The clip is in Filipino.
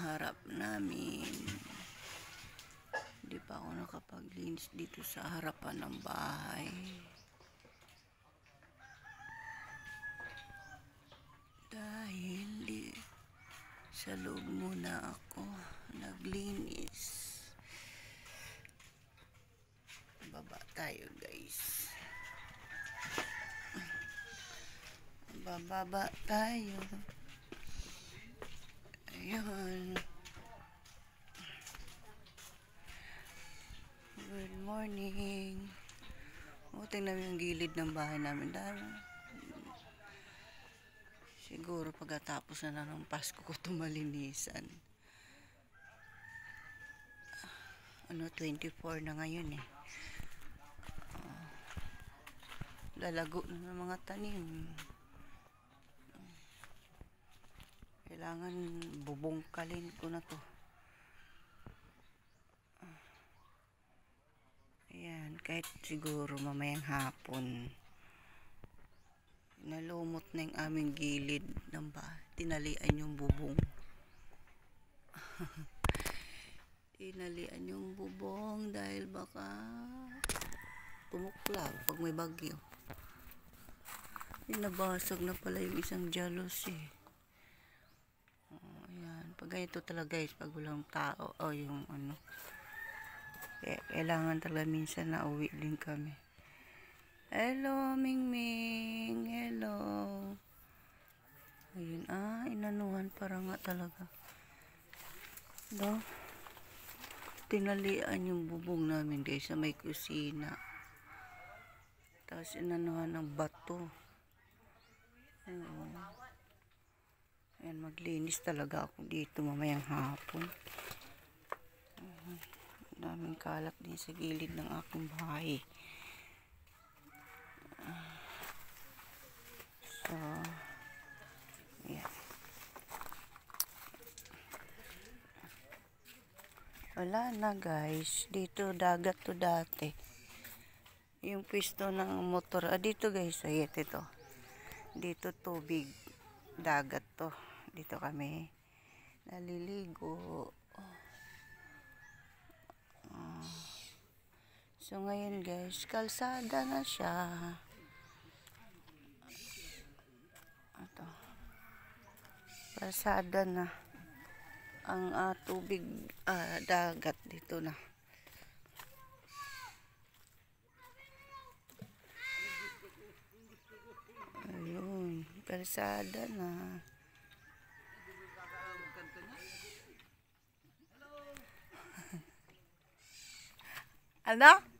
harap namin. Hindi pa ako nakapaglinis dito sa harapan ng bahay. Dahil sa loob muna ako naglinis. Baba tayo, guys. Bababa tayo. Ayun. Good morning. Tingnan mo yung gilid ng bahay namin. Dahil siguro pagkatapos na ng Pasko ko tumalinisan. 24 na ngayon eh. Lalago na ng mga tanim. Kailangan bubungkalin ko na to. Ayan, kahit siguro mamayang hapon. Nalumot na yung aming gilid ng bahay. Tinalian yung bubong. Tinalian yung bubong dahil baka tumuklaw pag may bagyo. Nabasag na pala yung isang jealousy. Ayan, pag ganito talaga guys, pag walang tao o yung ano, kailangan talaga minsan na uwi din kami. Hello, Mingming. Hello. Ayun, inanuhan para nga talaga. No? Tinalian yung bubong namin guys sa may kusina. Tapos inanuhan ng bato. Ayan, maglinis talaga ako dito mamayang hapon. Daming kalat din sa gilid ng aking bahay. So, yeah. Wala na guys. Dito dagat to dati. Yung pwesto ng motor. Dito guys. Ayet ito. Dito tubig. Dagat to. Dito kami naliligo. So ngayon guys, kalsada na siya. Ito. Kalsada na. Ang tubig, dagat dito na. Ayun, kalsada na. Ano?